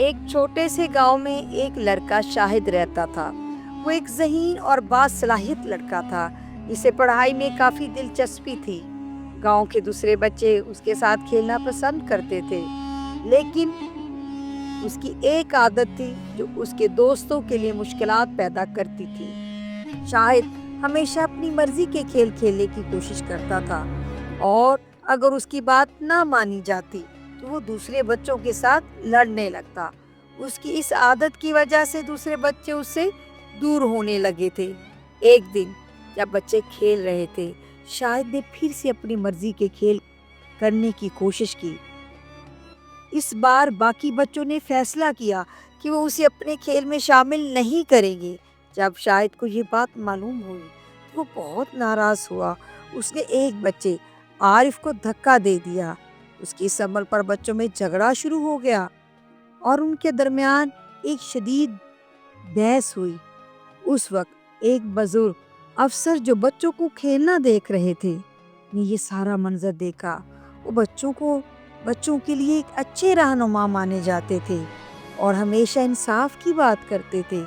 ایک چھوٹے سے گاؤں میں ایک لڑکا شاہد رہتا تھا۔ وہ ایک ذہین اور باصلاحیت لڑکا تھا جسے پڑھائی میں کافی دلچسپی تھی۔ گاؤں کے دوسرے بچے اس کے ساتھ کھیلنا پسند کرتے تھے، لیکن اس کی ایک عادت تھی جو اس کے دوستوں کے لیے مشکلات پیدا کرتی تھی۔ شاہد ہمیشہ اپنی مرضی کے کھیل کھیلنے کی کوشش کرتا تھا، اور اگر اس کی بات نہ مانی جاتی تو وہ دوسرے بچوں کے ساتھ لڑنے لگتا۔ اس کی اس عادت کی وجہ سے دوسرے بچے اس سے دور ہونے لگے تھے۔ ایک دن جب بچے کھیل رہے تھے، شاہد نے پھر سے اپنی مرضی کے کھیل کرنے کی کوشش کی۔ اس بار باقی بچوں نے فیصلہ کیا کہ وہ اسے اپنے کھیل میں شامل نہیں کریں گے۔ جب شاہد کو یہ بات معلوم ہوئی تو وہ بہت ناراض ہوا۔ اس نے ایک بچے عارف کو دھکا دے دیا۔ اس کی اس عمل پر بچوں میں جھگڑا شروع ہو گیا اور ان کے درمیان ایک شدید بحث ہوئی۔ اس وقت ایک بزرگ افسر جو بچوں کو کھیلنا دیکھ رہے تھے نے یہ سارا منظر دیکھا۔ وہ بچوں کے لیے ایک اچھے رہنما مانے جاتے تھے اور ہمیشہ انصاف کی بات کرتے تھے۔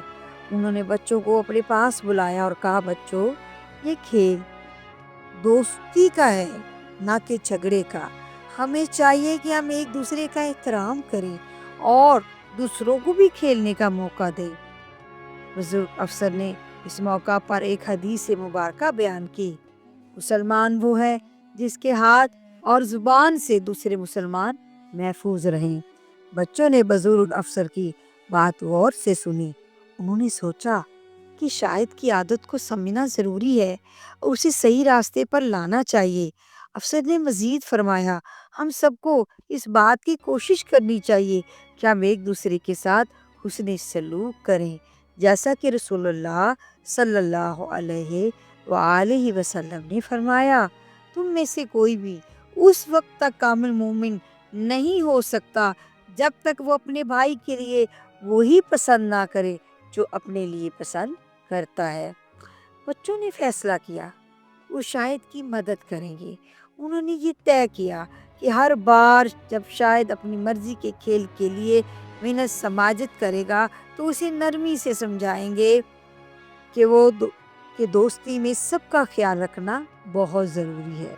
انہوں نے بچوں کو اپنے پاس بلایا اور کہا، بچوں، یہ کھیل دوستی کا ہے، نہ کہ جھگڑے کا۔ ہمیں چاہیے کہ ہم ایک دوسرے کا احترام کریں اور دوسروں کو بھی کھیلنے کا موقع دیں۔ بزرگ افسر نے اس موقع پر ایک حدیث مبارکہ بیان کی، مسلمان وہ ہے جس کے ہاتھ اور زبان سے دوسرے مسلمان محفوظ رہیں۔ بچوں نے بزرگ افسر کی بات غور سے سنی۔ انہوں نے سوچا کہ شاہد کی عادت کو سمجھنا ضروری ہے اور اسے صحیح راستے پر لانا چاہیے۔ افسر نے مزید فرمایا، ہم سب کو اس بات کی کوشش کرنی چاہیے کہ ہم ایک دوسرے کے ساتھ حسن سلوک کریں، جیسا کہ رسول اللہ صلی اللہ علیہ وآلہ وسلم نے فرمایا، تم میں سے کوئی بھی اس وقت تک کامل مومن نہیں ہو سکتا جب تک وہ اپنے بھائی کے لیے وہی پسند نہ کرے جو اپنے لیے پسند کرتا ہے۔ بچوں نے فیصلہ کیا وہ شاہد کی مدد کریں گے۔ انہوں نے یہ طے کیا کہ ہر بار جب شاہد اپنی مرضی کے کھیل کے لیے محنت سماجت کرے گا تو اسے نرمی سے سمجھائیں گے کہ دوستی میں سب کا خیال رکھنا بہت ضروری ہے۔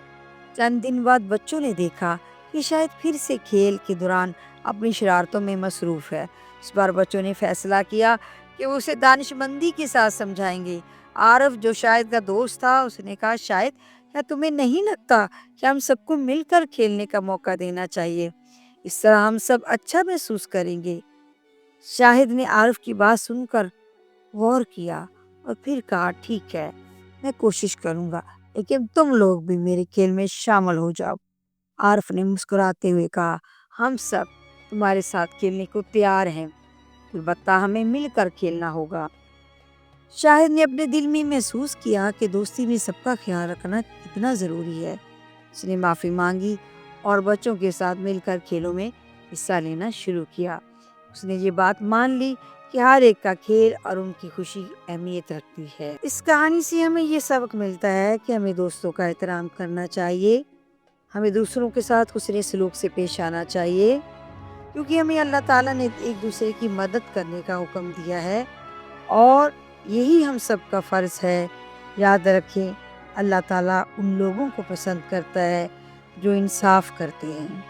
چند دن بعد بچوں نے دیکھا کہ شاہد پھر سے کھیل کے دوران اپنی شرارتوں میں مصروف ہے۔ اس بار بچوں نے فیصلہ کیا کہ وہ اسے دانشمندی کے ساتھ سمجھائیں گے۔ عارف جو شاہد کا دوست تھا، اس نے کہا، شاہد، کیا تمہیں نہیں لگتا کہ ہم سب کو مل کر کھیلنے کا موقع دینا چاہیے؟ اس طرح ہم سب اچھا محسوس کریں گے۔ شاہد نے عارف کی بات سن کر غور کیا اور پھر کہا، ٹھیک ہے، میں کوشش کروں گا، لیکن تم لوگ بھی میرے کھیل میں شامل ہو جاؤ۔ عارف نے مسکراتے ہوئے کہا، ہم سب تمہارے ساتھ کھیلنے کو تیار ہیں، البتہ ہمیں مل کر کھیلنا ہوگا۔ شاہد نے اپنے دل میں محسوس کیا کہ دوستی میں سب کا خیال رکھنا کتنا ضروری ہے۔ اس نے معافی مانگی اور بچوں کے ساتھ مل کر کھیلوں میں حصہ لینا شروع کیا۔ اس نے یہ بات مان لی کہ ہر ایک کا کھیل اور ان کی خوشی اہمیت رکھتی ہے۔ اس کہانی سے ہمیں یہ سبق ملتا ہے کہ ہمیں دوستوں کا احترام کرنا چاہیے، ہمیں دوسروں کے ساتھ حسن سلوک سے پیش آنا چاہیے، کیونکہ ہمیں اللہ تعالیٰ نے ایک دوسرے کی مدد کرنے کا حکم دیا ہے اور یہی ہم سب کا فرض ہے۔ یاد رکھیں، اللہ تعالیٰ ان لوگوں کو پسند کرتا ہے جو انصاف کرتے ہیں۔